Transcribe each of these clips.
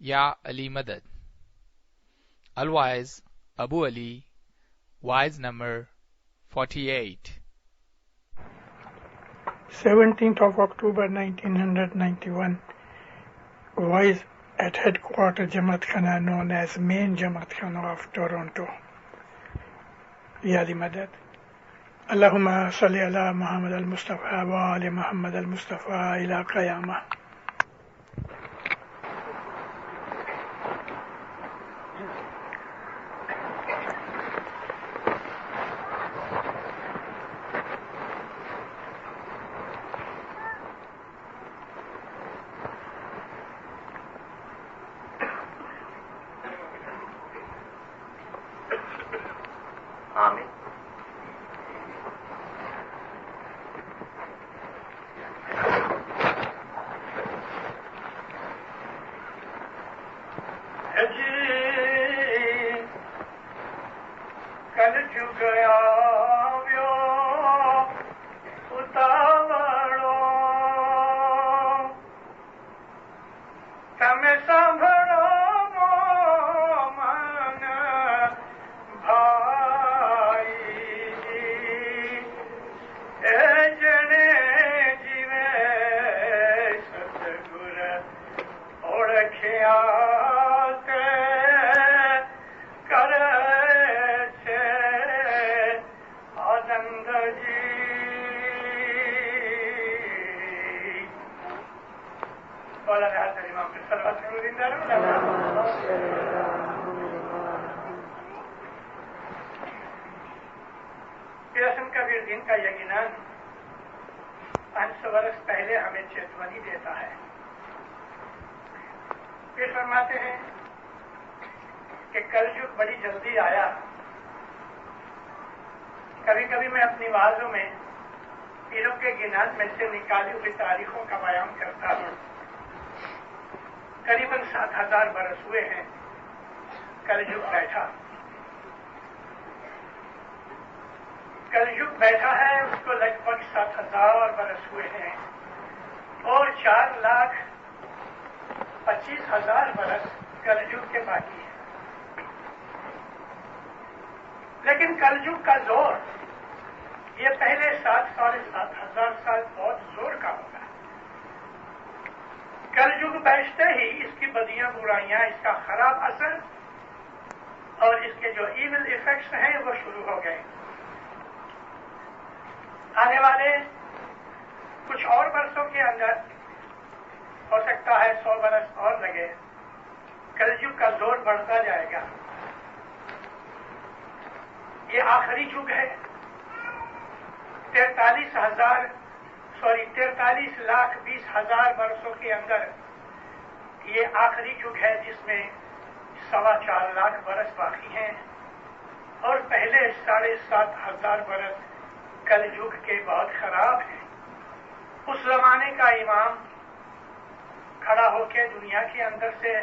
Ya Ali Madad. Al-Waiz Abu Ali, Wise number 48. 17th of October 1991, Wise at headquarters Jamaat Khana known as Main Jamaat Khana of Toronto. Ya Ali Madad. Allahumma salli ala Muhammad al-Mustafa wa ali Muhammad al-Mustafa ila qiyamah. دن کا یقیناً 500 برس پہلے ہمیں چیتونی دیتا ہے. پھر فرماتے ہیں کہ کلجگ بڑی جلدی آیا. کبھی کبھی میں اپنی وعظوں میں پیروں کے گنان میں سے نکالی ہوئی تاریخوں کا بیان کرتا ہوں. قریباً 7000 برس ہوئے ہیں کلجگ بیٹھا. کلجگ بیٹھا ہے اس کو لگ بھگ 7000 برس ہوئے ہیں اور 4,25,000 برس کلجگ کے باقی ہیں. لیکن کلجگ کا زور یہ پہلے 7,000 سال بہت زور کا ہوگا. کلجگ بیٹھتے ہی اس کی بدیاں برائیاں اس کا خراب اثر اور اس کے جو ایول ایفیکٹس ہیں وہ شروع ہو گئے. آنے والے کچھ اور برسوں کے اندر ہو سکتا ہے 100 برس اور لگے. کلجگ کا زور بڑھتا جائے گا. یہ آخری جگ ہے. 43,20,000 برسوں کے اندر یہ آخری جگ ہے جس میں 4.25 لاکھ برس باقی ہیں اور پہلے 7,500 برس کلجگ کے بہت خراب ہیں. اس زمانے کا امام کھڑا ہو کے دنیا کے اندر سے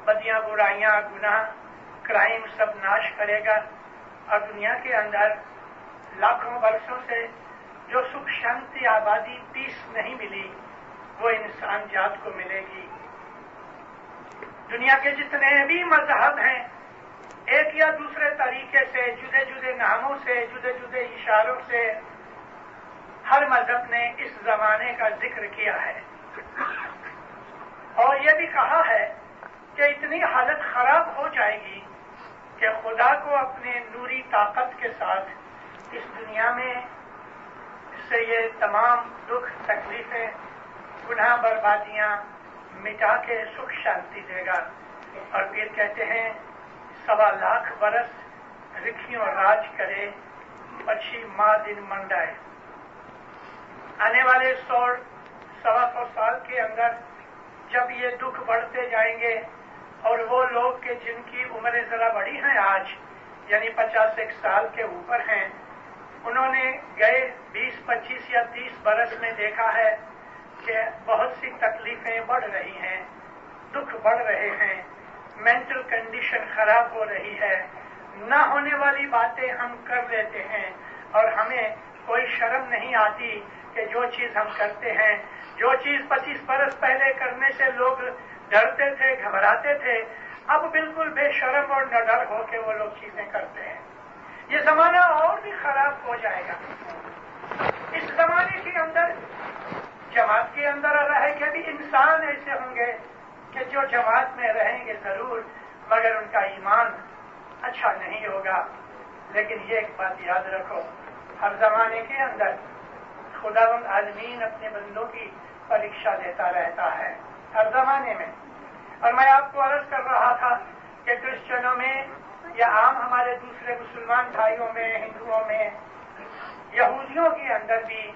بدیاں برائیاں گناہ کرائم سب ناش کرے گا اور دنیا کے اندر لاکھوں برسوں سے جو سکھ شانتی آبادی پیس نہیں ملی وہ انسان جات کو ملے گی. دنیا کے جتنے بھی مذہب ہیں ایک یا دوسرے طریقے سے جدے جدے ناموں سے جدے جدے اشاروں سے ہر مذہب نے اس زمانے کا ذکر کیا ہے اور یہ بھی کہا ہے کہ اتنی حالت خراب ہو جائے گی کہ خدا کو اپنے نوری طاقت کے ساتھ اس دنیا میں سے یہ تمام دکھ تکلیفیں گناہ بربادیاں مٹا کے سکھ شانتی دے گا. اور پھر کہتے ہیں 1.25 لاکھ برس رکھیوں راج کرے پچھی ماں دن منڈائے. آنے والے 100-125 سال کے اندر جب یہ دکھ بڑھتے جائیں گے اور وہ لوگ کہ جن کی عمریں ذرا بڑی ہیں آج یعنی 50 سال کے اوپر ہیں انہوں نے گئے 20-25 یا 30 برس میں دیکھا ہے کہ بہت سی تکلیفیں بڑھ رہی ہیں, دکھ بڑھ رہے ہیں, مینٹل کنڈیشن خراب ہو رہی ہے, نہ ہونے والی باتیں ہم کر لیتے ہیں اور ہمیں کوئی شرم نہیں آتی کہ جو چیز ہم کرتے ہیں جو چیز 25 برس پہلے کرنے سے لوگ ڈرتے تھے, گھبراتے تھے, اب بالکل بے شرم اور نڈر ہو کے وہ لوگ چیزیں کرتے ہیں. یہ زمانہ اور بھی خراب ہو جائے گا. اس زمانے کے اندر جماعت کے اندر رہ کے بھی انسان ایسے ہوں گے کہ جو جماعت میں رہیں گے ضرور, مگر ان کا ایمان اچھا نہیں ہوگا. لیکن یہ ایک بات یاد رکھو, ہر زمانے کے اندر خداوند عالمین اپنے بندوں کی پریکشا لیتا رہتا ہے, ہر زمانے میں. اور میں آپ کو عرض کر رہا تھا کہ کرسچنوں میں یا عام ہمارے دوسرے مسلمان بھائیوں میں, ہندوؤں میں, یہودیوں کے اندر بھی,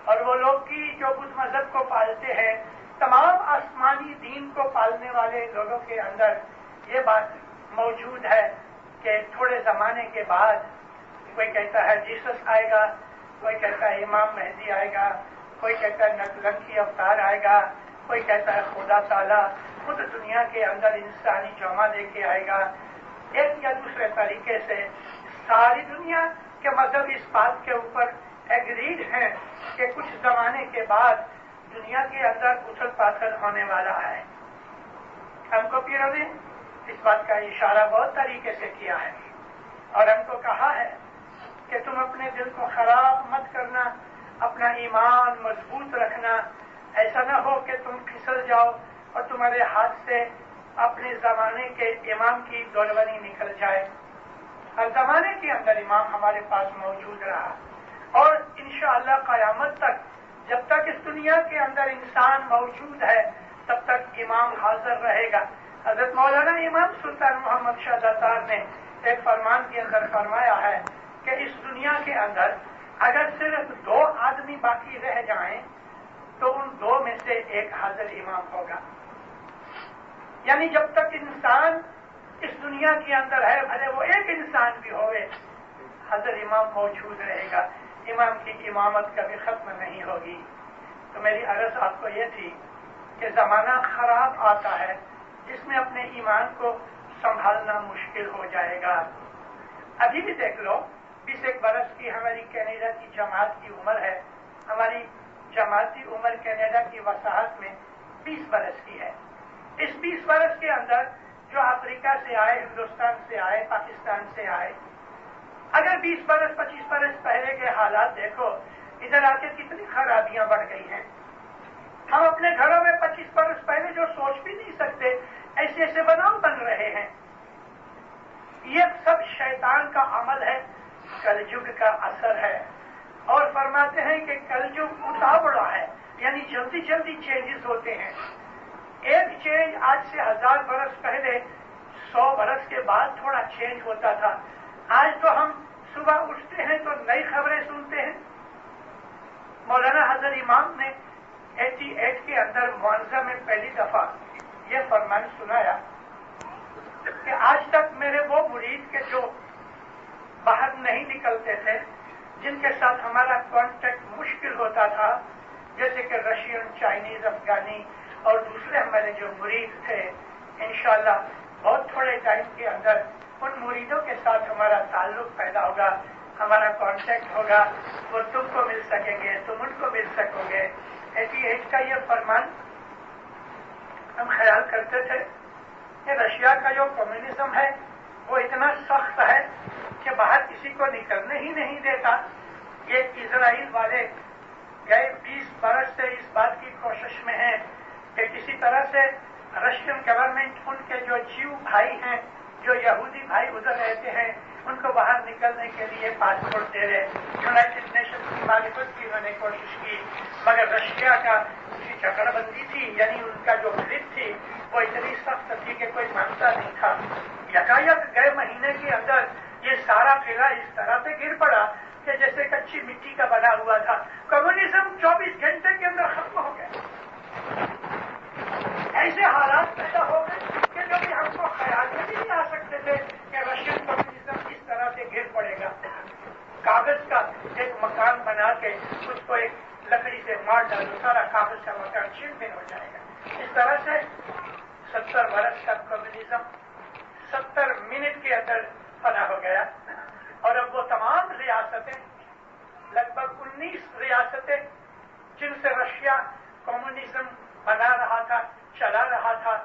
اور وہ لوگ کی جو بدھ مذہب کو پالتے ہیں, تمام آسمانی دین کو پالنے والے لوگوں کے اندر یہ بات موجود ہے کہ تھوڑے زمانے کے بعد کوئی کہتا ہے جیسس آئے گا, کوئی کہتا ہے امام مہدی آئے گا, کوئی کہتا ہے نقلنکی اوتار آئے گا, کوئی کہتا ہے خدا تعالیٰ خود دنیا کے اندر انسانی جمع لے کے آئے گا. ایک یا دوسرے طریقے سے ساری دنیا کے مذہب اس بات کے اوپر ایگریڈ ہیں کہ کچھ زمانے کے بعد دنیا کے اندر اتھل پاتھل ہونے والا ہے. ہم کو پیروں نے اس بات کا اشارہ بہت طریقے سے کیا ہے اور ہم کو کہا ہے کہ تم اپنے دل کو خراب مت کرنا, اپنا ایمان مضبوط رکھنا. ایسا نہ ہو کہ تم پھسل جاؤ اور تمہارے ہاتھ سے اپنے زمانے کے امام کی دولونی نکل جائے. ہر زمانے کے اندر امام ہمارے پاس موجود رہا اور انشاءاللہ قیامت تک, جب تک اس دنیا کے اندر انسان موجود ہے تب تک امام حاضر رہے گا. حضرت مولانا امام سلطان محمد شاہ داتار نے ایک فرمان کے اندر فرمایا ہے کہ اس دنیا کے اندر اگر صرف 2 آدمی باقی رہ جائیں تو ان 2 میں سے ایک حاضر امام ہوگا. یعنی جب تک انسان اس دنیا کے اندر ہے, بھلے وہ ایک انسان بھی ہوئے, حاضر امام موجود رہے گا. امام کی امامت کبھی ختم نہیں ہوگی. تو میری عرض آپ کو یہ تھی کہ زمانہ خراب آتا ہے جس میں اپنے ایمان کو سنبھالنا مشکل ہو جائے گا. ابھی بھی دیکھ لو, 21 برس کی ہماری کینیڈا کی جماعت کی عمر ہے. ہماری جماعتی عمر کینیڈا کی وساحت میں 20 برس کی ہے. اس 20 برس کے اندر جو افریقہ سے آئے, ہندوستان سے آئے, پاکستان سے آئے, اگر 20 برس 25 برس پہلے کے حالات دیکھو, ادھر آ کے کتنی خرابیاں بڑھ گئی ہیں. ہم اپنے گھروں میں 25 برس پہلے جو سوچ بھی نہیں سکتے ایسے ایسے بناؤ بن رہے ہیں. یہ سب شیطان کا عمل ہے, کلجگ کا اثر ہے. اور فرماتے ہیں کہ کلجگ اتابڑا ہے, یعنی جلدی جلدی چینجز ہوتے ہیں. ایک چینج آج سے 1000 برس پہلے 100 برس کے بعد تھوڑا چینج ہوتا تھا. آج تو ہم صبح اٹھتے ہیں تو نئی خبریں سنتے ہیں. مولانا حضرت امام نے 88 کے اندر معاوضہ میں پہلی دفعہ یہ فرمان سنایا کہ آج تک میرے وہ مرید کے جو باہر نہیں نکلتے تھے, جن کے ساتھ ہمارا کانٹیکٹ مشکل ہوتا تھا, جیسے کہ رشین, چائنیز, افغانی اور دوسرے ہمارے جو مرید تھے, انشاءاللہ بہت تھوڑے ٹائم کے اندر ان مریدوں کے ساتھ ہمارا تعلق پیدا ہوگا, ہمارا کانٹیکٹ ہوگا. وہ تم کو مل سکیں گے, تم ان کو مل سکو گے. 88 کا یہ فرمان ہم خیال کرتے تھے کہ رشیا کا جو کمیونزم ہے وہ اتنا سخت ہے کہ باہر کسی کو نکلنے ہی نہیں دیتا. یہ اسرائیل والے گئے 20 برس سے اس بات کی کوشش میں ہیں کہ کسی طرح سے رشین گورنمنٹ ان کے جو جیو بھائی ہیں, جو یہودی بھائی ادھر رہتے ہیں, ان کو باہر نکلنے کے لیے پاسپورٹ دے رہے. یونائٹڈ نیشن کی معرفت کی انہوں نے کوشش کی, مگر رشیا کا کی چکر بندی تھی, یعنی ان کا جو گرپ تھی وہ اتنی سخت تھی کہ کوئی مانتا نہیں تھا. یکایک گئے مہینے کے اندر یہ سارا قلعہ اس طرح سے گر پڑا کہ جیسے کچی مٹی کا بنا ہوا تھا. کمیونزم 24 گھنٹے کے اندر ختم ہو گیا. ایسے حالات پیدا ہو گئے کہ جو بھی ہم کو خیال میں بھی نہیں آ سکتے تھے کہ رشین کمیونزم اس طرح سے گر پڑے گا. کاغذ کا ایک مکان بنا کے اس کو ایک لکڑی سے مار ڈالو, سارا کاغذ کا مکان چھین بھین ہو جائے گا. اس طرح سے 70 برس کا کمیونزم 70 منٹ کے اندر فنا ہو گیا. اور اب وہ تمام ریاستیں, لگ بھگ 19 ریاستیں جن سے رشیا کمیونزم بنا رہا تھا, چلا رہا تھا,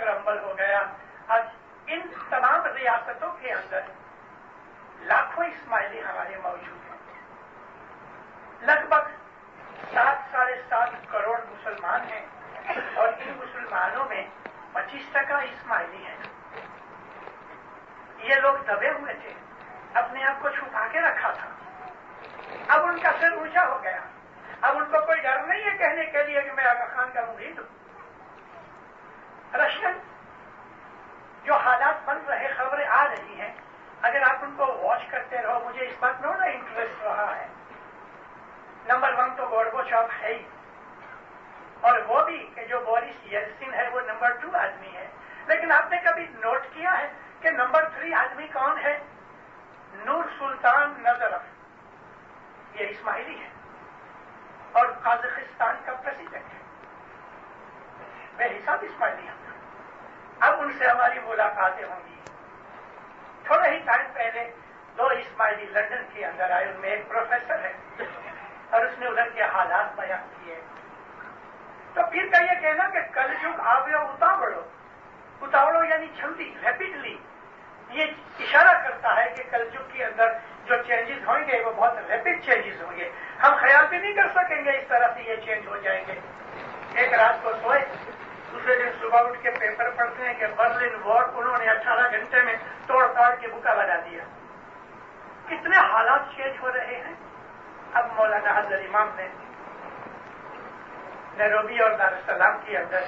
کرمبل ہو گیا. آج ان تمام ریاستوں کے اندر لاکھوں اسماعیلی ہمارے موجود ہیں. لگ بھگ 7.5 کروڑ مسلمان ہیں اور ان مسلمانوں میں 25% اسماعیلی ہیں. یہ لوگ دبے ہوئے تھے, اپنے آپ کو چھپا کے رکھا تھا. اب ان کا سر اونچا ہو گیا. اب ان کو کوئی ڈر نہیں ہے کہنے کے لیے کہ میں آغا خان کا مرید ہوں. رشین جو حالات بن رہے, خبریں آ رہی ہیں, اگر آپ ان کو واچ کرتے رہو, مجھے اس بات میں بڑا انٹرسٹ رہا ہے. نمبر 1 تو گورباچوف ہے ہی, اور وہ بھی کہ جو بورس یلسن ہے وہ نمبر 2 آدمی ہے. لیکن آپ نے کبھی نوٹ کیا ہے کہ نمبر 3 آدمی کون ہے؟ نور سلطان نظرف. یہ اسماعیلی ہے اور قازقستان کا پریزیڈنٹ ہے. بے حساب اسماعیلی ہیں. اب ان سے ہماری ملاقاتیں ہوں گی. تھوڑے ہی ٹائم پہلے 2 اسماعیلی لندن کے اندر آئے. ان میں ایک پروفیسر ہے اور اس نے ادھر کے حالات بیان کیے. تو پھر کا یہ کہنا کہ کل یگ آوے اتاوڑو. اتاوڑو یعنی جلدی, ریپڈلی. یہ اشارہ کرتا ہے کہ کل یگ کے اندر جو چینجز ہوں گے وہ بہت ریپڈ چینجز ہوں گے. ہم خیال بھی نہیں کر سکیں گے اس طرح سے یہ چینج ہو جائیں گے. ایک رات کو سوئے, دوسرے دن صبح اٹھ کے پیپر پڑھتے ہیں کہ برلن وار انہوں نے 18 گھنٹے میں توڑ تاڑ کے بکا بنا دیا. کتنے حالات چینج ہو رہے ہیں. اب مولانا حضرت امام نے نیروبی اور دار السلام کے اندر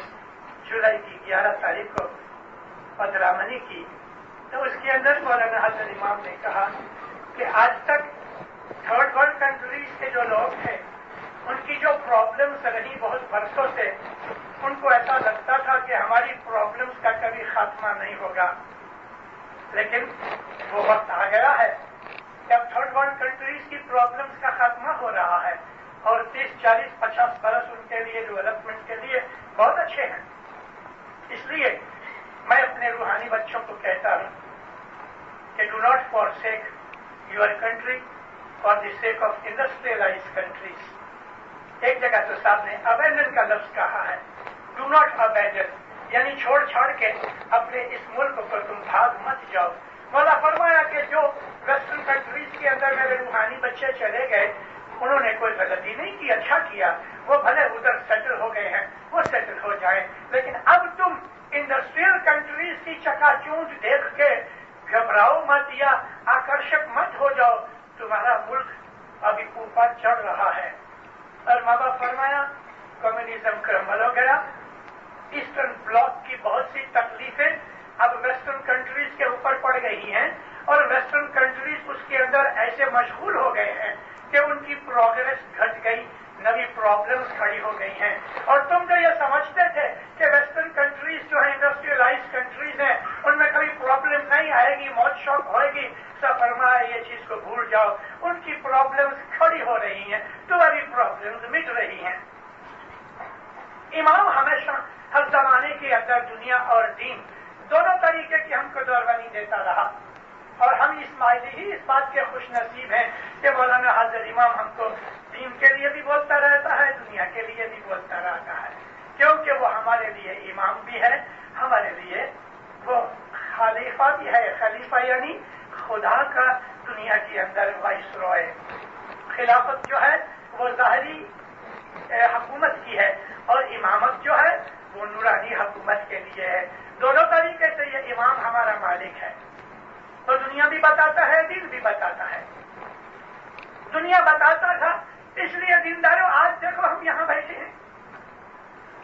جولائی کی 11 تاریخ کو پدرامنی کی, تو اس کے اندر مولانا حضرت امام نے کہا کہ آج تک تھرڈ ورلڈ کنٹریز کے جو لوگ ہیں ان کی جو پرابلمس رہی بہت برسوں سے, ان کو ایسا لگتا تھا کہ ہماری پرابلمس کا کبھی خاتمہ نہیں ہوگا. لیکن وہ وقت آ گیا ہے کہ اب تھرڈ ورلڈ کنٹریز کی پرابلمس کا خاتمہ ہو رہا ہے اور 30, 40, 50 برس ان کے لیے ڈیولپمنٹ کے لیے بہت اچھے ہیں. اس لیے میں اپنے روحانی بچوں کو کہتا ہوں کہ do not forsake your country for the sake of industrialized countries. ایک جگہ تو صاحب نے abandon کا لفظ کہا ہے. ڈو ناٹ abandon یعنی چھوڑ چھاڑ کے اپنے اس ملک کو تم بھاگ مت جاؤ. مولا فرمایا کہ جو ویسٹرن کنٹریز کے اندر میرے روحانی بچے چلے گئے انہوں نے کوئی غلطی نہیں کی, اچھا کیا. وہ بھلے ادھر سیٹل ہو گئے ہیں, وہ سیٹل ہو جائیں. لیکن اب تم انڈسٹریل کنٹریز کی چکا چونچ دیکھ کے گھبراؤ مت یا آکرشک مت ہو جاؤ. تمہارا ملک ابھی اوپر چڑھ رہا ہے. اور ماں فرمایا کمیونزم کرمبل ہو گیا. ایسٹرن بلاک کی بہت سی تکلیفیں اب ویسٹرن کنٹریز کے اوپر پڑ گئی ہیں اور ویسٹرن کنٹریز اس کے اندر ایسے مشغول ہو گئے ہیں کہ ان کی پروگرس گھٹ گئی, نئی پرابلمس کھڑی ہو گئی ہیں. اور تم جو یہ سمجھتے تھے کہ ویسٹرن کنٹریز جو ہے انڈسٹریلائز کنٹریز ہیں ان میں کبھی پرابلم نہیں آئے گی, موت شوق ہوئے گی, سب فرمایا یہ چیز کو بھول جاؤ. ان کی پرابلمس کھڑی ہو رہی ہیں, تمہاری پرابلمس مٹ رہی ہیں. امام ہمیشہ ہر زمانے کے اندر دنیا اور دین دونوں طریقے کی ہم کو دوربانی دیتا رہا اور ہم اسماعیلی ہی اس بات کے خوش نصیب ہیں کہ مولانا حضرت امام ہم کو دین کے لیے بھی بولتا رہتا ہے, دنیا کے لیے بھی بولتا رہتا ہے, کیونکہ وہ ہمارے لیے امام بھی ہے, ہمارے لیے وہ خلیفہ بھی ہے. خلیفہ یعنی خدا کا دنیا کے اندر وائس روئے. خلافت جو ہے وہ ظاہری حکومت کی ہے اور امامت جو ہے وہ نورانی حکومت کے لیے ہے. دونوں طریقے سے یہ امام ہمارا مالک ہے. تو دنیا بھی بتاتا ہے, دین بھی بتاتا ہے. دنیا بتاتا تھا اس لیے دینداروں آج دیکھو ہم یہاں بیٹھے ہیں.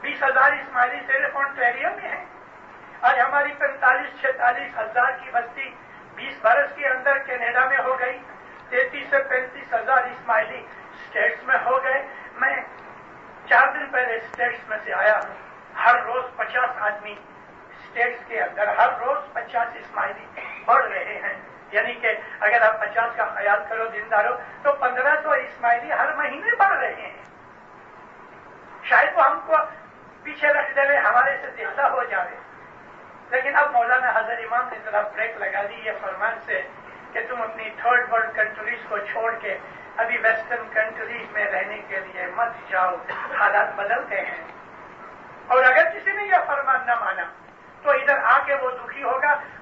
20,000 اسماعیلی صرف اونٹیریو میں ہیں. آج ہماری 45-46 ہزار کی بستی 20 برس کے اندر کینیڈا میں ہو گئی. 33 سے 35 ہزار اسماعیلی اسٹیٹس میں ہو گئے. میں 4 دن پہلے اسٹیٹس میں سے آیا ہوں. ہر روز 50 آدمی اسٹیٹس کے اندر, ہر روز 50 اسماعیلی بڑھ رہے ہیں. یعنی کہ اگر آپ 50 کا خیال کرو دینداروں تو 1500 اسماعیلی ہر مہینے بڑھ رہے ہیں. شاید وہ ہم کو پیچھے رکھ دے ہمارے سے زیادہ ہو جائے. لیکن اب مولانا حضرت امام نے ذرا بریک لگا دی یہ فرمان سے کہ تم اپنی تھرڈ ورلڈ کنٹریز کو چھوڑ کے ابھی ویسٹرن کنٹریز میں رہنے کے لیے مت جاؤ, حالات بدل گئے ہیں. اور اگر کسی نے یہ فرمان نہ مانا تو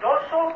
200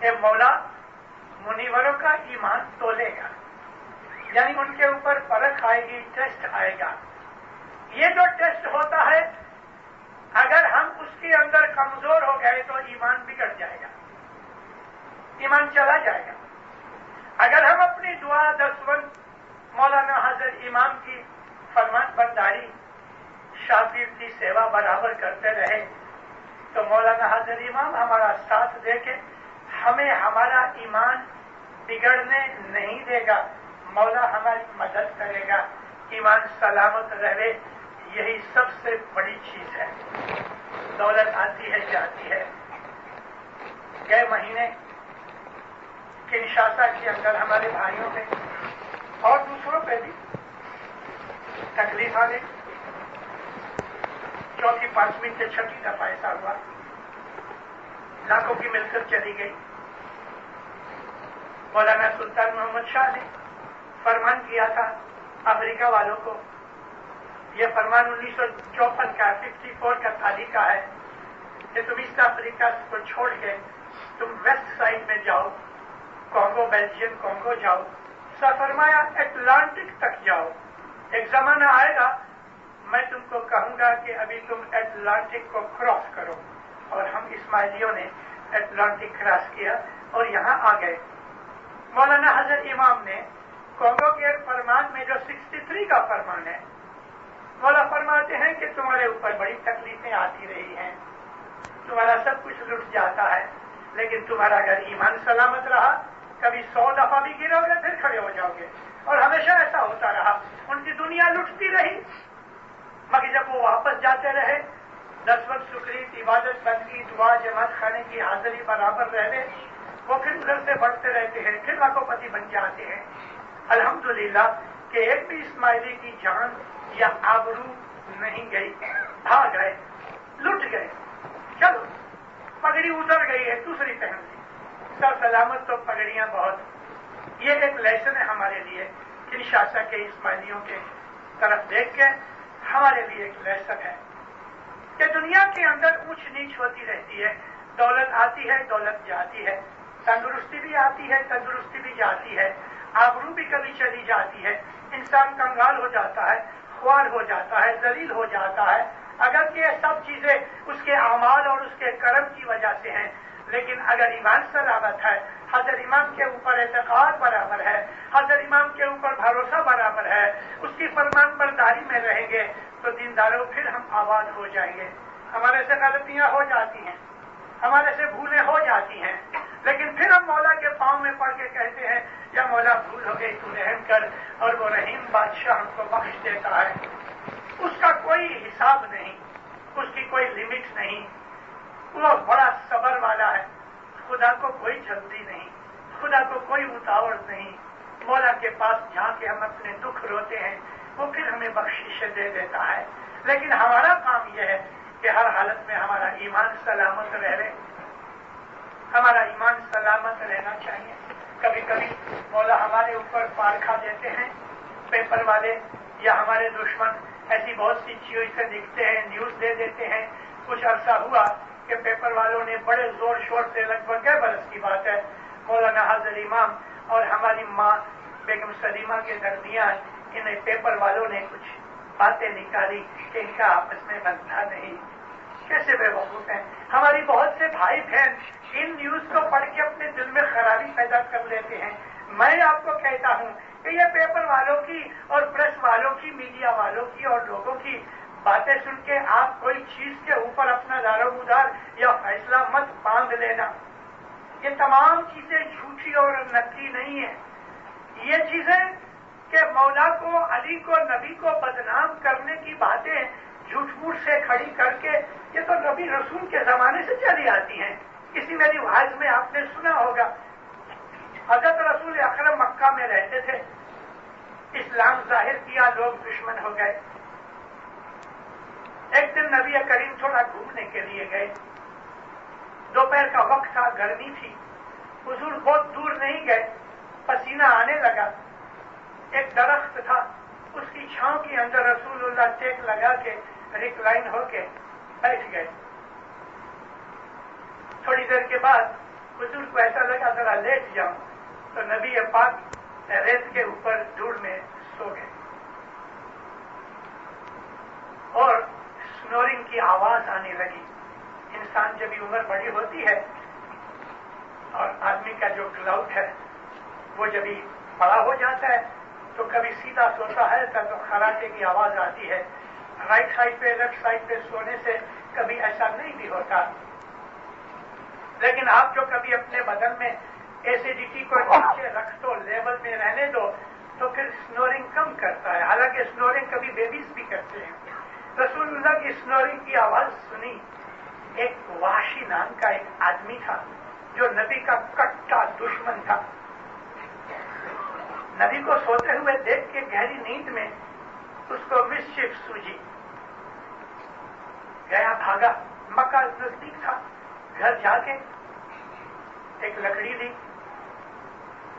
کہ مولا منیوروں کا ایمان تولے گا، یعنی ان کے اوپر پرکھ آئے گی، ٹیسٹ آئے گا. یہ جو ٹیسٹ ہوتا ہے اگر ہم اس کے اندر کمزور ہو گئے تو ایمان بگڑ جائے گا، ایمان چلا جائے گا. اگر ہم اپنی دعا دستوند مولانا حضرت امام کی فرمان برداری شاہ پیر کی سیوا برابر کرتے رہے تو مولانا حضرت امام ہمارا ساتھ دے کے ہمیں ہمارا ایمان بگڑنے نہیں دے گا، مولا ہماری مدد کرے گا، ایمان سلامت رہے. یہی سب سے بڑی چیز ہے. دولت آتی ہے جاتی ہے. گئے مہینے کنشاسا کے اندر ہمارے بھائیوں پہ اور دوسروں پہ بھی تکلیف آ گئی. چوتھی پانچویں سے چھٹی دفعہ ایسا ہوا، لاکھوں کی ملکت چلی گئی. مولانا سلطان محمد شاہ نے فرمان کیا تھا امریکہ والوں کو، یہ فرمان 1954 کا 54 کا تاریخ کا ہے کہ تم ایسٹ افریقہ کو چھوڑ کے تم ویسٹ سائڈ میں جاؤ، کانگو بیلجیم کانگو جاؤ، فرمایا اٹلانٹک تک جاؤ. ایک زمانہ آئے گا میں تم کو کہوں گا کہ ابھی تم اٹلانٹک کو کراس کرو. اور ہم اسماعیلیوں نے اٹلانٹک کراس کیا اور یہاں آ گئے. مولانا حضرت امام نے کانگو کے فرمان میں جو 63 کا فرمان ہے، مولا فرماتے ہیں کہ تمہارے اوپر بڑی تکلیفیں آتی رہی ہیں، تمہارا سب کچھ لٹ جاتا ہے، لیکن تمہارا اگر ایمان سلامت رہا کبھی 100 دفعہ بھی گرو گے پھر کھڑے ہو جاؤ گے. اور ہمیشہ ایسا ہوتا رہا. ان کی دنیا لٹتی رہی مگر جب وہ واپس جاتے رہے 10 وقت شکریت عبادت بندگی دعا جماعت خانے کی حاضری برابر رہے، وہ پھر ادھر سے بڑھتے رہتے ہیں، پھر لاکھوں پتی بن جاتے ہیں. الحمدللہ کہ ایک بھی اسماعیلی کی جان یا آبرو نہیں گئی، بھاگ گئے، لٹ گئے. چلو پگڑی اتر گئی ہے دوسری پہن لی، سر سلامت تو پگڑیاں بہت. یہ ایک لیسن ہے ہمارے لیے، کنشاسا کے اسماعیلیوں کے طرف دیکھ کے ہمارے لیے ایک لیسن ہے کہ دنیا کے اندر اونچ نیچ ہوتی رہتی ہے. دولت آتی ہے، دولت جاتی ہے، تندرستی بھی آتی ہے، تندرستی بھی جاتی ہے، آبرو بھی کبھی چلی جاتی ہے. انسان کنگال ہو جاتا ہے، خوار ہو جاتا ہے، ذلیل ہو جاتا ہے. اگر یہ سب چیزیں اس کے اعمال اور اس کے کرم کی وجہ سے ہیں، لیکن اگر ایمان سلامت ہے، حضرت امام کے اوپر اعتقاد برابر ہے، حضرت امام کے اوپر بھروسہ برابر ہے، اس کی فرمان برداری میں رہیں گے تو دینداروں پھر ہم آباد ہو جائیں گے. ہمارے سے غلطیاں ہو جاتی ہیں، ہمارے سے بھولیں ہو جاتی ہیں، لیکن پھر ہم مولا کے پاؤں میں پڑھ کے کہتے ہیں یا مولا بھول ہو گئی تو رحم کر، اور وہ رحیم بادشاہ ہم کو بخش دیتا ہے. اس کا کوئی حساب نہیں، اس کی کوئی لمٹ نہیں. وہ بڑا صبر والا ہے. خدا کو کوئی جلدی نہیں، خدا کو کوئی اتاوڑ نہیں. مولا کے پاس جا کے ہم اپنے دکھ روتے ہیں، وہ پھر ہمیں بخشش دے دیتا ہے. لیکن ہمارا کام یہ ہے کہ ہر حالت میں ہمارا ایمان سلامت رہے، ہمارا ایمان سلامت رہنا چاہیے. کبھی کبھی مولا ہمارے اوپر پارکھا دیتے ہیں پیپر والے یا ہمارے دشمن. ایسی بہت سی چیزیں سے دکھتے ہیں، نیوز دے دیتے ہیں. کچھ عرصہ ہوا کہ پیپر والوں نے بڑے زور شور سے، لگ بھگ 1 برس کی بات ہے، مولانا حضرت امام اور ہماری ماں بیگم سلیمہ کے درمیان انہیں پیپر والوں نے کچھ باتیں نکالی کہ ان کا آپس میں بنتا نہیں. کیسے بے وقوف ہیں. ہماری بہت سے بھائی بہن ان نیوز کو پڑھ کے اپنے دل میں خرابی پیدا کر لیتے ہیں. میں آپ کو کہتا ہوں کہ یہ پیپر والوں کی اور پریس والوں کی، میڈیا والوں کی اور لوگوں کی باتیں سن کے آپ کوئی چیز کے اوپر اپنا دار و مدار یا فیصلہ مت باندھ لینا. یہ تمام چیزیں جھوٹی اور نقلی نہیں ہیں. یہ چیزیں کہ مولا کو، علی کو، نبی کو بدنام کرنے کی باتیں جھوٹ موٹ سے کھڑی کر کے، یہ تو نبی رسول کے زمانے سے چلی آتی ہیں. کسی میری وعظ میں آپ نے سنا ہوگا حضرت رسول اکرم مکہ میں رہتے تھے، اسلام ظاہر کیا، لوگ دشمن ہو گئے. ایک دن نبی کریم تھوڑا گھومنے کے لیے گئے. دوپہر کا وقت تھا، گرمی تھی. حضور بہت دور نہیں گئے، پسینہ آنے لگا. ایک درخت تھا، اس کی چھاؤں کے اندر رسول اللہ ٹیک لگا کے ریکلائن ہو کے بیٹھ گئے. تھوڑی دیر کے بعد حضور کو ایسا لگا ذرا لیٹ جاؤں، تو نبی پاک ریت کے اوپر دھوڑ میں سو گئے اور سنورنگ کی آواز آنے لگی. انسان جب عمر بڑی ہوتی ہے اور آدمی کا جو کلاؤڈ ہے وہ جب بڑا ہو جاتا ہے تو کبھی سیدھا سوتا ہے تو خراٹے کی آواز آتی ہے. رائٹ سائڈ پہ لیفٹ سائڈ پہ سونے سے کبھی ایسا نہیں بھی ہوتا، لیکن آپ جو کبھی اپنے بدن میں ایسیڈیٹی کو نیچے رکھ دو، لیول میں رہنے دو، تو پھر سنورنگ کم کرتا ہے. حالانکہ سنورنگ کبھی بیبیز بھی کرتے ہیں. رسول اللہ کی سنورنگ کی آواز سنی. ایک وحشی نام کا ایک آدمی تھا جو نبی کا کٹا دشمن تھا. نبی کو سوتے ہوئے دیکھ کے گہری نیند میں اس کو مسچف سوجی. گیا بھاگا، مکہ نزدیک تھا. گھر جا کے ایک لکڑی لی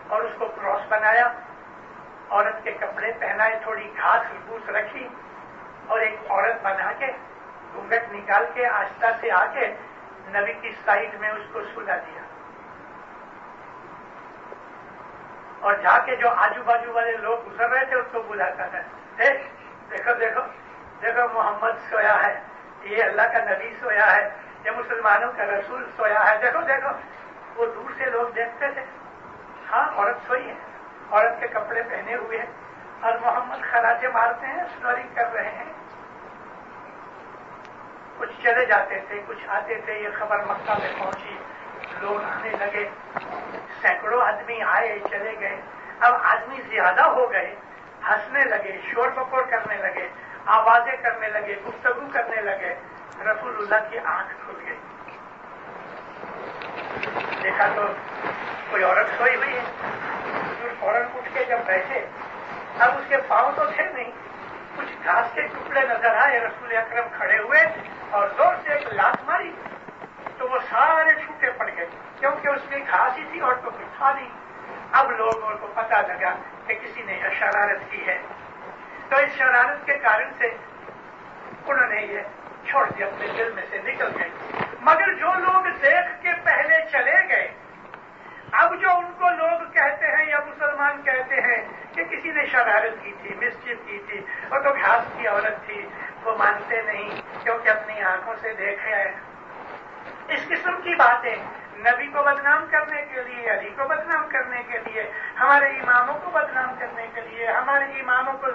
اور اس کو کراس بنایا، عورت کے کپڑے پہنائے، تھوڑی گھاس پھوس رکھی اور ایک عورت بنا کے گھونگھٹ نکال کے آہستہ سے آ کے نبی کی سائڈ میں اس کو سلا دیا. اور جا کے جو آجو بازو والے لوگ گزر رہے تھے اس کو بلاتا تھا، دیکھو دیکھو دیکھو محمد سویا ہے، یہ اللہ کا نبی سویا ہے، یہ مسلمانوں کا رسول سویا ہے، دیکھو دیکھو. وہ دور سے لوگ دیکھتے تھے، ہاں عورت سوئی ہے، عورت کے کپڑے پہنے ہوئے ہیں اور محمد خراجے مارتے ہیں، سنورنگ کر رہے ہیں. کچھ چلے جاتے تھے، کچھ آتے تھے. یہ خبر مکہ میں پہنچی، لوگ آنے لگے، سینکڑوں آدمی آئے چلے گئے. اب آدمی زیادہ ہو گئے، ہنسنے لگے، شور بکور کرنے لگے، آوازیں کرنے لگے، گفتگو کرنے لگے. رسول اللہ کی آنکھ کھل گئی، دیکھا تو کوئی عورت سوئی ہوئی ہے. فوراً اٹھ کے جب بیٹھے، اب اس کے پاؤں تو تھے نہیں، کچھ گھاس کے ٹکڑے نظر آئے. رسول اکرم کھڑے ہوئے اور زور سے ایک لات ماری تو وہ سارے چھوٹے پڑ گئے، کیونکہ اس میں گھاس ہی تھی اور تو کچھ تھا نہیں. اب لوگوں کو پتا لگا کہ کسی نے یہ شرارت کی ہے، تو اس شرارت کے کارن سے انہوں نے یہ چھوڑ دیا، اپنے دل میں سے نکل گئے. مگر جو لوگ دیکھ کے پہلے چلے گئے، اب جو ان کو لوگ کہتے ہیں یا مسلمان کہتے ہیں کہ کسی نے شرارت کی تھی، مسچف کی تھی، اور تو گھاس کی عورت تھی، وہ مانتے نہیں کیونکہ اپنی آنکھوں سے دیکھے ہیں. اس قسم کی باتیں نبی کو بدنام کرنے کے لیے، علی کو بدنام کرنے کے لیے، ہمارے اماموں کو بدنام کرنے کے لیے، ہمارے اماموں کو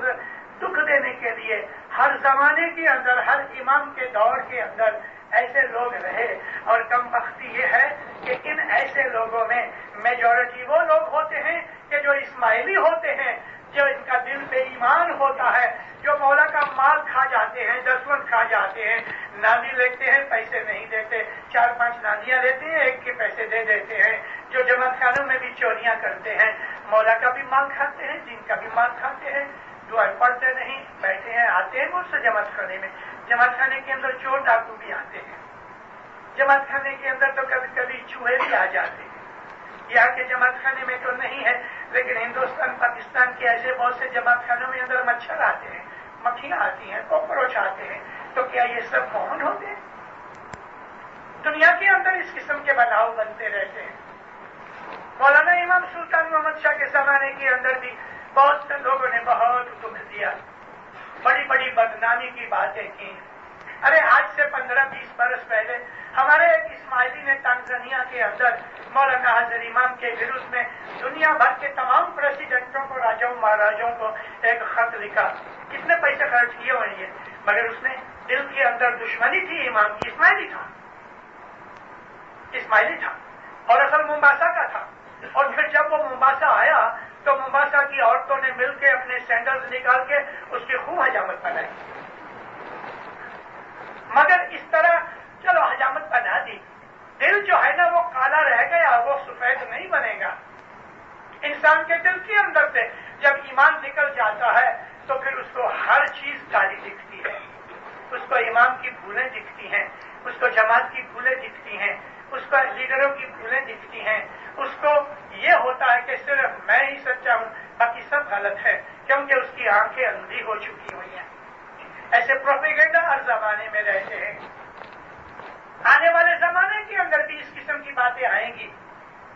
دکھ دینے کے لیے، ہر زمانے کے اندر، ہر امام کے دور کے اندر ایسے لوگ رہے. اور کم بختی یہ ہے کہ ان ایسے لوگوں میں میجورٹی وہ لوگ ہوتے ہیں کہ جو اسماعیلی ہوتے ہیں، جو ان کا دل بے ایمان ہوتا ہے، جو مولا کا مال کھا جاتے ہیں، دسوند کھا جاتے ہیں، نامی لیتے ہیں، پیسے نہیں دیتے، 4-5 نانیاں لیتے ہیں، ایک کے پیسے دے دیتے ہیں، جو جماعت خانوں میں بھی چوریاں کرتے ہیں، مولا کا بھی مال کھاتے ہیں، دین کا بھی مال کھاتے ہیں، دعائیں پڑھتے نہیں، بیٹھے ہیں، آتے ہیں مجھ سے جماعت خانے میں. جماعت خانے کے اندر چور ڈاکو بھی آتے ہیں، جماعت خانے کے اندر تو کبھی کبھی چوہے بھی آ جاتے ہیں. یہاں کے جماعت خانے میں تو نہیں ہے، لیکن ہندوستان پاکستان کے ایسے بہت سے جماعت خانوں میں اندر مچھر آتے ہیں، مکھیاں آتی ہیں، کوکروچ آتے ہیں. تو کیا یہ سب مومن ہوتے ہیں؟ دنیا کے اندر اس قسم کے بناؤ بنتے رہتے ہیں. مولانا امام سلطان محمد شاہ کے زمانے کے اندر بھی بہت سے لوگوں نے بہت دکھ دیا، بڑی بڑی بدنامی کی باتیں کی. ارے آج سے 15-20 برس پہلے ہمارے ایک اسماعیلی نے تنزانیہ کے اندر مولانا حضرت امام کے وروਧ میں دنیا بھر کے تمام پریسیڈنٹوں کو، راجاؤں مہاراجوں کو ایک خط لکھا. کتنے پیسے خرچ کیے ہوئے یہ، مگر اس نے دل کے اندر دشمنی تھی امام کی. اسماعیلی تھا اور اصل ممباسا کا تھا. اور پھر جب وہ ممباسا آیا تو ممباسا کی عورتوں نے مل کے اپنے سینڈلز نکال کے اس کی خوب حجامت بنائی. مگر اس طرح چلو حجامت بنا دی، دل جو ہے نا وہ کالا رہ گیا، وہ سفید نہیں بنے گا. انسان کے دل کے اندر سے جب ایمان نکل جاتا ہے تو پھر اس کو ہر چیز کالی دکھتی ہے. اس کو امام کی بھولیں دکھتی ہیں، اس کو جماعت کی بھولیں دکھتی ہیں، اس کو لیڈروں کی بھولیں دکھتی ہیں. اس کو یہ ہوتا ہے کہ صرف میں ہی سچا ہوں، باقی سب غلط ہے، کیونکہ اس کی آنکھیں اندھی ہو چکی ہوئی ہیں. ایسے پروپیگنڈا ہر زمانے میں رہتے ہیں. آنے والے زمانے کے اندر بھی اس قسم کی باتیں آئیں گی.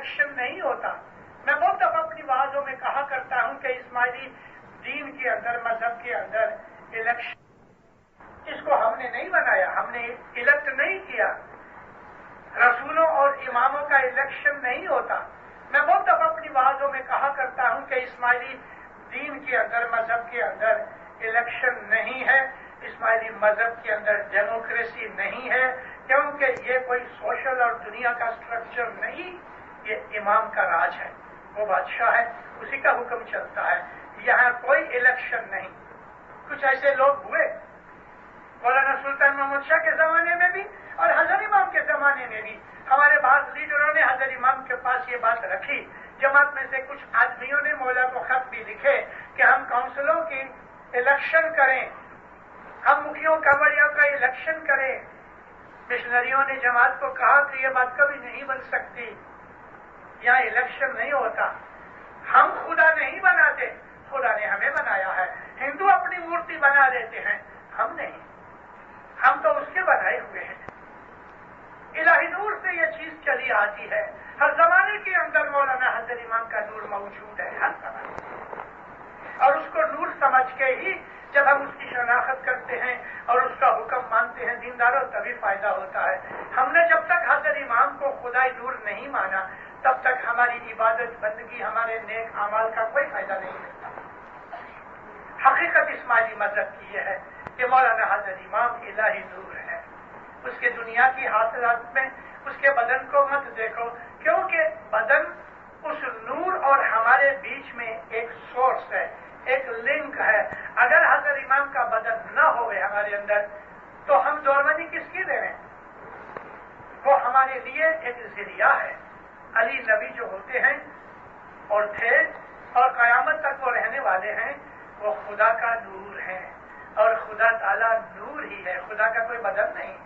الیکشن نہیں ہوتا. میں بہت دفعہ اپنی وعظوں میں کہا کرتا ہوں کہ اسماعیلی دین کے اندر، مذہب کے اندر الیکشن اس کو ہم نے نہیں بنایا، ہم نے الیکٹ نہیں کیا. رسولوں اور اماموں کا الیکشن نہیں ہوتا. میں بہت دفعہ اپنی وعظوں میں کہا کرتا ہوں کہ اسماعیلی دین کے اندر، مذہب کے اندر الیکشن نہیں ہے، اسماعیلی مذہب کے اندر ڈیموکریسی نہیں ہے، کیونکہ یہ کوئی سوشل اور دنیا کا سٹرکچر نہیں، یہ امام کا راج ہے. وہ بادشاہ ہے، اسی کا حکم چلتا ہے. یہاں کوئی الیکشن نہیں. کچھ ایسے لوگ ہوئے مولانا سلطان محمد شاہ کے زمانے میں بھی اور حضرت امام کے زمانے میں بھی. ہمارے بعض لیڈروں نے حضرت امام کے پاس یہ بات رکھی. جماعت میں سے کچھ آدمیوں نے مولا کو خط بھی لکھے کہ ہم کونسلوں کی الیکشن کریں، ہم مکھیوں کمریوں کا الیکشن کریں. مشنریوں نے جماعت کو کہا کہ یہ بات کبھی نہیں بن سکتی، یہاں الیکشن نہیں ہوتا. ہم خدا نہیں بناتے، خدا نے ہمیں بنایا ہے. ہندو اپنی مورتی بنا دیتے ہیں، ہم نہیں، ہم تو اس کے بنائے ہوئے ہیں. الہی نور سے یہ چیز چلی آتی ہے. ہر زمانے کے اندر مولانا حضرت امام کا نور موجود ہے، ہر زمانے. اور اس کو نور سمجھ کے ہی جب ہم اس کی شناخت کرتے ہیں اور اس کا حکم مانتے ہیں دینداروں، تبھی فائدہ ہوتا ہے. ہم نے جب تک حضرت امام کو خدائی نور نہیں مانا تب تک ہماری عبادت بندگی، ہمارے نیک اعمال کا کوئی فائدہ نہیں ملتا. حقیقت اسماعیلی مذہب کی یہ ہے کہ مولانا حضرت امام الہی نور ہے. اس کے دنیا کی حاصلات میں اس کے بدن کو مت دیکھو، کیونکہ بدن اس نور اور ہمارے بیچ میں ایک سورس ہے، ایک لنک ہے. اگر حضرت امام کا بدن نہ ہوئے ہمارے اندر تو ہم دورمنی کس کی دے رہے ہیں؟ وہ ہمارے لیے ایک ذریعہ ہے. علی نبی جو ہوتے ہیں اور تھے اور قیامت تک وہ رہنے والے ہیں، وہ خدا کا نور ہے اور خدا تعالیٰ نور ہی ہے، خدا کا کوئی بدن نہیں.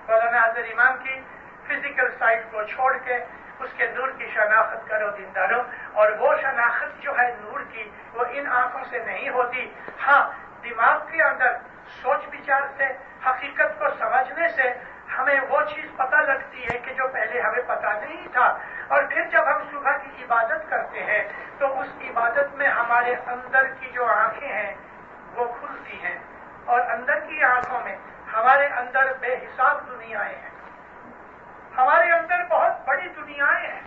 مولانا حضرت امام کی فزیکل سائڈ کو چھوڑ کے اس کے نور کی شناخت کرو دینداروں. اور وہ شناخت جو ہے نور کی، وہ ان آنکھوں سے نہیں ہوتی. ہاں، دماغ کے اندر سوچ بچار سے، حقیقت کو سمجھنے سے ہمیں وہ چیز پتہ لگتی ہے کہ جو پہلے ہمیں پتہ نہیں تھا. اور پھر جب ہم صبح کی عبادت کرتے ہیں تو اس عبادت میں ہمارے اندر کی جو آنکھیں ہیں وہ کھلتی ہیں، اور اندر کی آنکھوں میں ہمارے اندر بے حساب دنیایں ہیں. ہمارے اندر بہت بڑی دنیایں ہیں.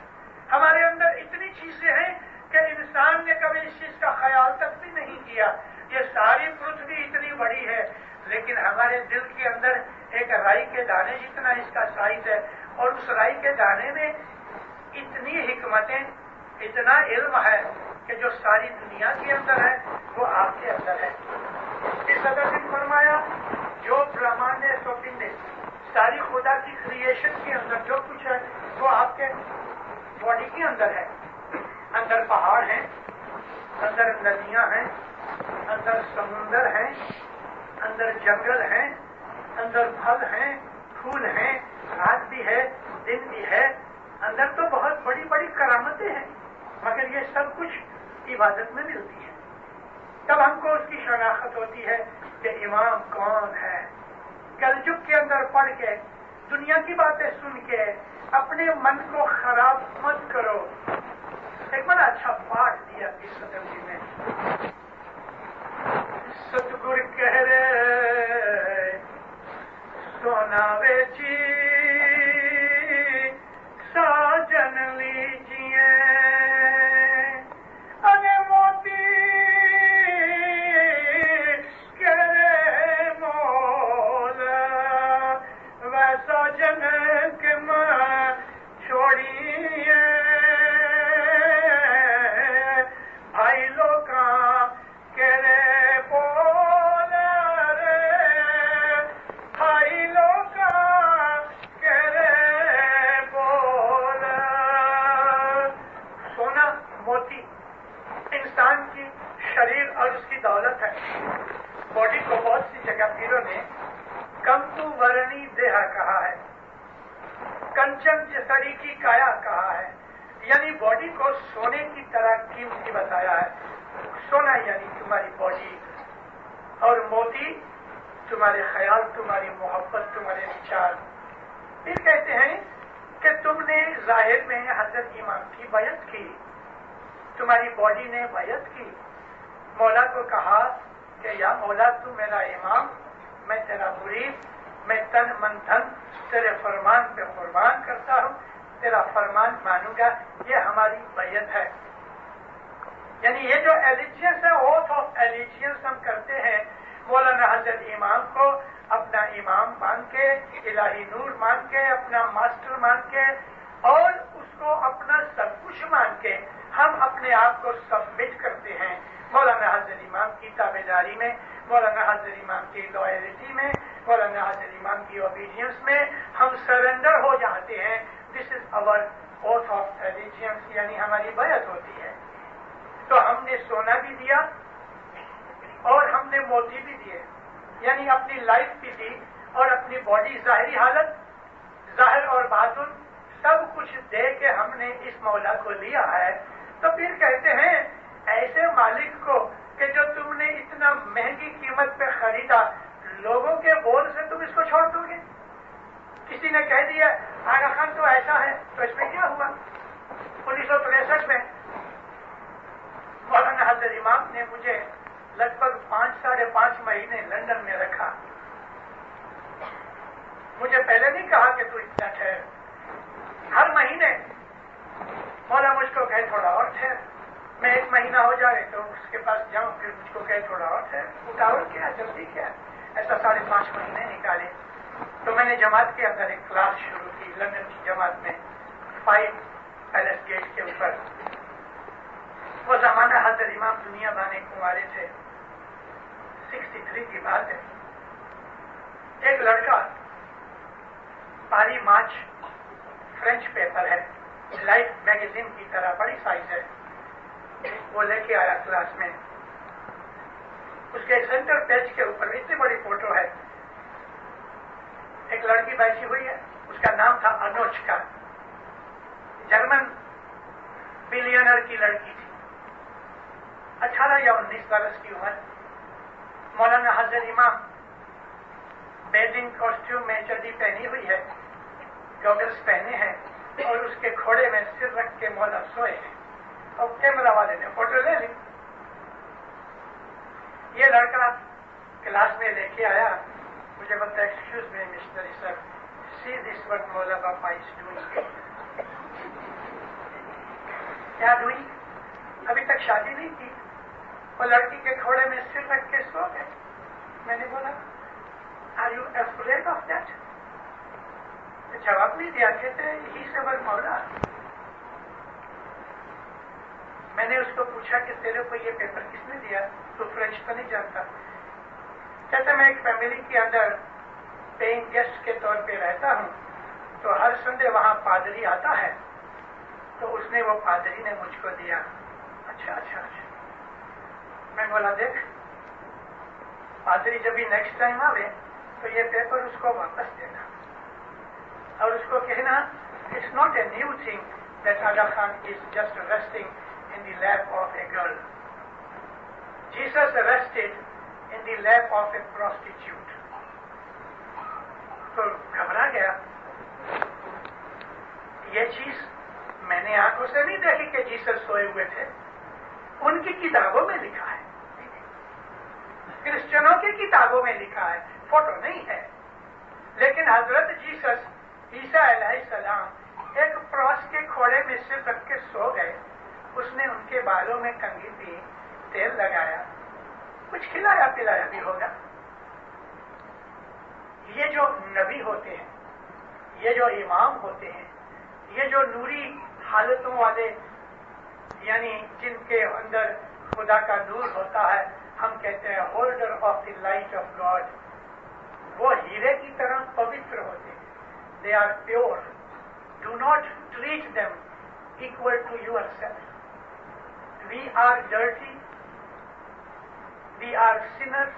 ہمارے اندر اتنی چیزیں ہیں کہ انسان نے کبھی اس چیز کا خیال تک بھی نہیں کیا. یہ ساری پرتھوی اتنی بڑی ہے، لیکن ہمارے دل کے اندر ایک رائی کے دانے جتنا اس کا سائز ہے، اور اس رائی کے دانے میں اتنی حکمتیں، اتنا علم ہے کہ جو ساری دنیا کے اندر ہے وہ آپ کے اندر ہے. اس حضرت نے فرمایا جو برہمانے سو پنڈے، ساری خدا کی کریشن کے اندر جو کچھ ہے وہ آپ کے باڈی کے اندر ہے. اندر پہاڑ ہیں، اندر ندیاں ہیں، اندر سمندر ہیں، اندر جنگل ہیں، اندر پھل ہیں، پھول ہیں، رات بھی ہے، دن بھی ہے. اندر تو بہت بڑی بڑی کرامتیں ہیں، مگر یہ سب کچھ عبادت میں ملتی ہے. تب ہم کو اس کی شناخت ہوتی ہے کہ امام کون ہے. کلجگ کے اندر پڑھ کے، دنیا کی باتیں سن کے اپنے من کو خراب مت کرو. ایک بڑا اچھا پاٹھ دیا اس صدر جی نے. ستگر کہہ رے سونا ویچی ساجن لیجیے، انے موتی کہہ رے مولا ویسا جن کے ماں چھوڑیے. بھائی لوکاں کہہ رے بولا رے، بھائی لوکاں کہہ رے بولا. سونا موتی انسان کی شریر اور اس کی دولت ہے. باڈی کو بہت سی جگہ پیروں نے کمتو ورنی دیہا کہا ہے، کنچن جسری کی کایا کہا ہے. یعنی باڈی کو سونے کی طرح قیمتی بتایا ہے. سونا یعنی تمہاری باڈی، اور موتی تمہارے خیال، تمہاری محبت، تمہارے وچار. پھر کہتے ہیں کہ تم نے ظاہر میں حضرت امام کی بیعت کی، تمہاری باڈی نے بیعت کی، مولا کو کہا کہ یا مولا تو میرا امام، میں تیرا مرید، میں تن من دھن تیرے فرمان پہ قربان کرتا ہوں، تیرا فرمان مانوں گا، یہ ہماری بیعت ہے۔ یعنی یہ جو ایلیجینس ہے، اوتھ آف ایلیجینس ہم کرتے ہیں مولانا حضرت امام کو اپنا امام مان کے، الہی نور مان کے، اپنا ماسٹر مان کے، اور اس کو اپنا سب کچھ مان کے ہم اپنے آپ کو سبمٹ کرتے ہیں مولانا حضرت امام کی تابعداری میں، مولانا حضرت امام کی لوائلٹی میں، مولانا حضرت امام کی اوبیڈینس میں ہم سرنڈر ہو جاتے ہیں۔ دس از اوور اوتھ آف ایلیجینس، یعنی ہماری بیعت ہوتی ہے۔ تو ہم نے سونا بھی دیا اور ہم نے موتی بھی دیے، یعنی اپنی لائف بھی دی اور اپنی باڈی، ظاہری حالت، ظاہر اور باطن سب کچھ دے کے ہم نے اس مولا کو لیا ہے۔ تو پھر کہتے ہیں ایسے مالک کو کہ جو تم نے اتنا مہنگی قیمت پہ خریدا، لوگوں کے بول سے تم اس کو چھوڑ دو گے؟ کسی نے کہہ دیا آغا خان تو ایسا ہے، تو اس میں کیا ہوا؟ 1963 میں مولانا حضرت امام نے مجھے لگ بھگ 5.5 مہینے لندن میں رکھا۔ مجھے پہلے نہیں کہا کہ تو اتنا ٹھہر، ہر مہینے مولا مجھ کو کہے تھوڑا اور ٹھہر، میں 1 مہینہ ہو جائے تو اس کے پاس جاؤں، پھر مجھ کو کہے تھوڑا اور ٹھہر، اٹاول کیا، جلدی کیا، ایسا 5.5 مہینے نکالے۔ تو میں نے جماعت کے اندر ایک کلاس شروع کی، لندن کی جماعت میں 5 پیلس گیٹ کے اوپر۔ وہ زمانہ حضرت امام دنیا بانے کنوارے تھے، 63 کی بات ہے۔ ایک لڑکا پاری مارچ فرینچ پیپر ہے، لائف میگزین کی طرح بڑی سائز ہے، وہ لے کے آیا کلاس میں۔ اس کے سینٹر پیج کے اوپر اتنی بڑی فوٹو ہے، ایک لڑکی بیٹھی ہوئی ہے، اس کا نام تھا انوچکا، جرمن بلینر کی لڑکی تھی، 18 یا 19 برس کی عمر۔ مولانا حضرت امام بیڈنگ کاسٹیوم میں چڈی پہنی ہوئی ہے، گوگلس پہنے ہیں، اور اس کے کھوڑے میں سر رکھ کے مولا سوئے ہیں، اور کیمرہ والے نے فوٹو لے لی۔ یہ لڑکا کلاس میں لے کے آیا، مجھے بتا excuse me mister sir, see this what Mola Bapa is doing. کیا ڈوئنگ؟ ابھی تک شادی نہیں کی، وہ لڑکی کے کھوڑے میں سر رکھ کے سو گئے۔ میں نے بولا are you afraid of that? جواب نہیں دیا، کہتے ہی صبر مولا۔ میں نے اس کو پوچھا کہ تیرے کو یہ پیپر کس نے دیا؟ تو فرینچ تو نہیں جانتا۔ کہتے میں ایک فیملی کے اندر پیئنگ گیسٹ کے طور پہ رہتا ہوں، تو ہر سنڈے وہاں پادری آتا ہے، تو اس نے وہ پادری نے مجھ کو دیا۔ اچھا اچھا اچھا۔ میں بولا دیکھ پادری جب بھی نیکسٹ ٹائم آوے تو یہ پیپر اس کو واپس دینا، اور اس کو کہنا it's not a new thing that Agha Khan is just resting in the lap of a girl, Jesus rested in the lap of a prostitute. تو گھبرا گیا، یہ چیز میں نے آنکھوں سے نہیں دیکھی کہ جیسس سوئے ہوئے تھے، ان کی کتابوں میں لکھا ہے، کرسچنوں کی کتابوں میں لکھا ہے، فوٹو نہیں ہے۔ لیکن حضرت جیسس عیسیٰ علیہ السلام ایک کراس کے کھوڑے میں سر رکھ کے سو گئے، اس نے ان کے بالوں میں کنگھی دی، تیل لگایا، کچھ کھلایا پلایا بھی ہوگا۔ یہ جو نبی ہوتے ہیں، یہ جو امام ہوتے ہیں، یہ جو نوری حالتوں والے، یعنی جن کے اندر خدا کا نور ہوتا ہے، ہم کہتے ہیں holder of the light of God, وہ ہیرے کی طرح پوتر ہوتے ہیں۔ They are pure. Do not treat them equal to yourself. We are dirty. We are sinners.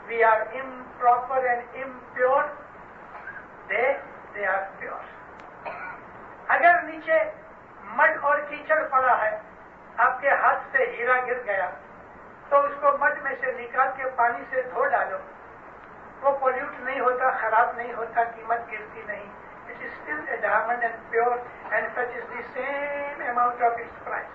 We are improper and impure. They are pure. اگر نیچے مڈ اور کیچڑ پڑا ہے، آپ کے ہاتھ سے ہیرا گر گیا، تو اس کو مڈ میں سے نکال کے پانی سے دھو ڈالو، وہ پولیوٹ نہیں ہوتا، خراب نہیں ہوتا، قیمت گرتی نہیں، it is still a diamond and pure and fetches the same amount of its price.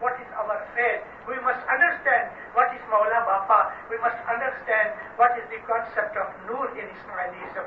what is our faith. We must understand what is Maula Bapa. We must understand what is the concept of Noor in Ismailism.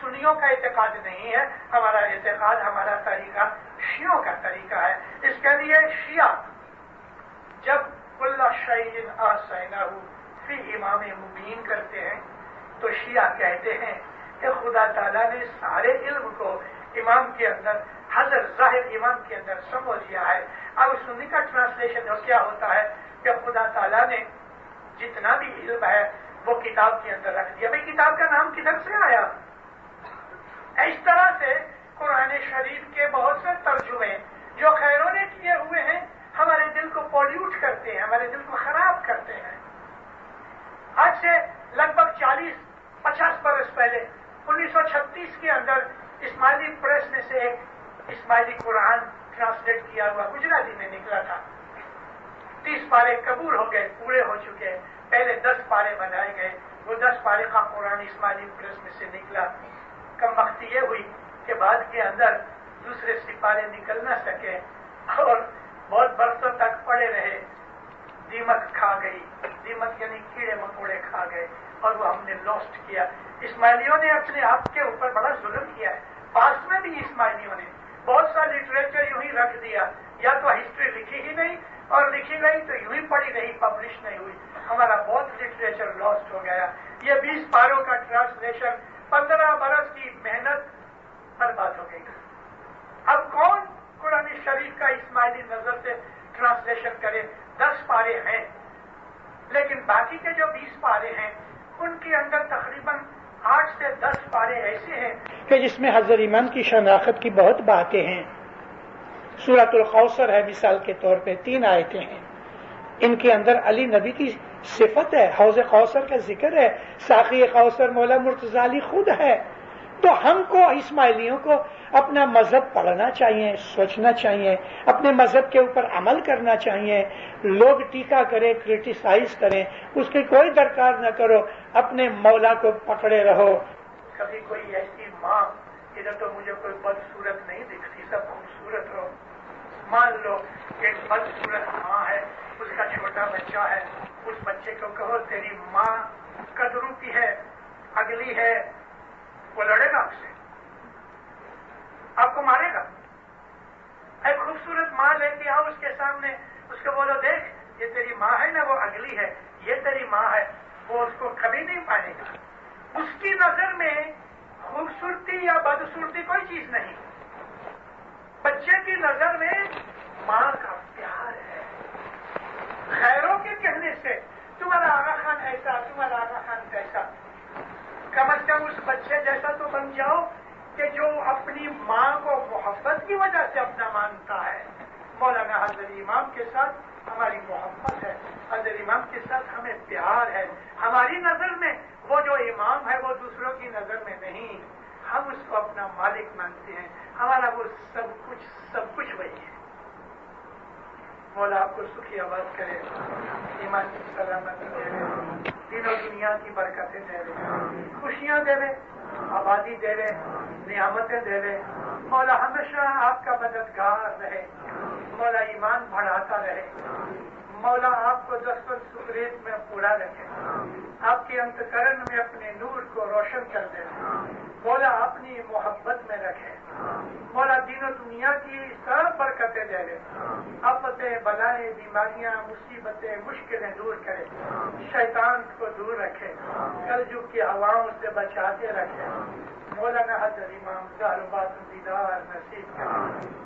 سنیوں کا اعتقاد نہیں ہے، ہمارا اعتقاد، ہمارا طریقہ شیعوں کا طریقہ ہے۔ اس کے لیے شیعہ جب کل شیء احصیناہ فی امام مبین کرتے ہیں تو شیعہ کہتے ہیں کہ خدا تعالیٰ نے سارے علم کو امام کے اندر، حضرت ظاہر امام کے اندر سمجھ لیا ہے۔ اب سنی کا ٹرانسلیشن کیا ہوتا ہے کہ خدا تعالیٰ نے جتنا بھی علم ہے وہ کتاب کے اندر رکھ دیا۔ بھائی کتاب کا نام کدھر سے آیا؟ اس طرح سے قرآن شریف کے بہت سے ترجمے جو خیروں نے کیے ہوئے ہیں ہمارے دل کو پولیوٹ کرتے ہیں، ہمارے دل کو خراب کرتے ہیں۔ آج سے لگ بھگ 40-50 برس پہلے 1936 کے اندر اسماعیلی پریس میں سے ایک اسماعیلی قرآن ٹرانسلیٹ کیا ہوا گجراتی میں نکلا تھا۔ 30 پارے قبول ہو گئے، پورے ہو چکے، پہلے 10 پارے بنائے گئے، وہ 10 پارے کا قرآن اسماعیلی پریس میں سے نکلا۔ کم وقتی یہ ہوئی کہ بعد کے اندر دوسرے سپارے نکل نہ سکے اور بہت برسوں تک پڑے رہے، دیمک کھا گئی، دیمک یعنی کیڑے مکوڑے کھا گئے اور وہ ہم نے لوسٹ کیا۔ اسماعیلیوں نے اپنے آپ کے اوپر بڑا ظلم کیا ہے۔ پاسٹ میں بھی اسماعیلیوں نے بہت سا لٹریچر یوں ہی رکھ دیا، یا تو ہسٹری لکھی ہی نہیں اور لکھی گئی تو یوں ہی پڑھی رہی، پبلش نہیں ہوئی، ہمارا بہت لٹریچر لاسٹ ہو گیا۔ یہ 20 پاروں کا ٹرانسلیشن 15 برس کی محنت برباد ہو گئی۔ اب کون قرآن شریف کا اسماعیلی نظر سے ٹرانسلیشن کرے؟ 10 پارے ہیں، لیکن باقی کے جو 20 پارے ہیں ان کے اندر تقریباً 8 سے 10 پارے ایسے ہیں کہ جس میں حضرت امام کی شناخت کی بہت باتیں ہیں۔ سورۃ الکوثر ہے مثال کے طور پہ، 3 آیتیں ہیں، ان کے اندر علی نبی کی صفت ہے، حوض کوثر کا ذکر ہے، ساقی کوثر مولا مرتضی علی خود ہے۔ تو ہم کو اسماعیلیوں کو اپنا مذہب پڑھنا چاہیے، سوچنا چاہیے، اپنے مذہب کے اوپر عمل کرنا چاہیے۔ لوگ ٹیکا کریں، کرٹیسائز کریں، اس کی کوئی درکار نہ کرو، اپنے مولا کو پکڑے رہو۔ کبھی کوئی ایسی ماں، ادھر تو مجھے کوئی بدصورت نہیں دکھتی، سب خوبصورت ہو، مان لو ایک بدصورت ماں ہے، اس کا چھوٹا بچہ ہے، اس بچے کو کہو تیری ماں کدروپی ہے، اگلی ہے، وہ لڑے گا آپ سے، آپ کو مارے گا۔ ایک خوبصورت ماں لے کے آؤ اس کے سامنے، اس کو بولو دیکھ یہ تیری ماں ہے نا، وہ اگلی ہے، یہ تیری ماں ہے، وہ اس کو کبھی نہیں مانے گا۔ اس کی نظر میں خوبصورتی یا بدصورتی کوئی چیز نہیں، بچے کی نظر میں ماں کا پیار ہے۔ خیروں کے کہنے سے تمہارا آغا خان ایسا، تمہارا آغا خان کیسا، کم از کم اس بچے جیسا تو بن جاؤ کہ جو اپنی ماں کو محبت کی وجہ سے اپنا مانتا ہے۔ مولانا حضرت امام کے ساتھ ہماری محبت ہے، حضرت امام کے ساتھ ہمیں پیار ہے۔ ہماری نظر میں وہ جو امام ہے وہ دوسروں کی نظر میں نہیں، ہم اس کو اپنا مالک مانتے ہیں، ہمارا وہ سب کچھ وہی ہے۔ مولا آپ کو سکھی آباد کرے، ایمان کی سلامتی دے، دین و دنیا کی برکتیں دے، خوشیاں دے، آبادی دے، نعمتیں دے۔ مولا ہمیشہ آپ کا مددگار رہے، مولا ایمان بڑھاتا رہے، مولا آپ کو دستور سکریت میں پورا رکھے، آپ کے انتکرن میں اپنے نور کو روشن کر دے، مولا اپنی محبت میں رکھے، مولا دین و دنیا کی سب برکتیں دے لے، آفتیں، بلائیں، بیماریاں، مصیبتیں، مشکلیں دور کرے، شیطان کو دور رکھے، کلجگ کی ہواؤں سے بچاتے رکھے۔ مولانا حضرت امام زہر باطن دیدار نصیب کرے۔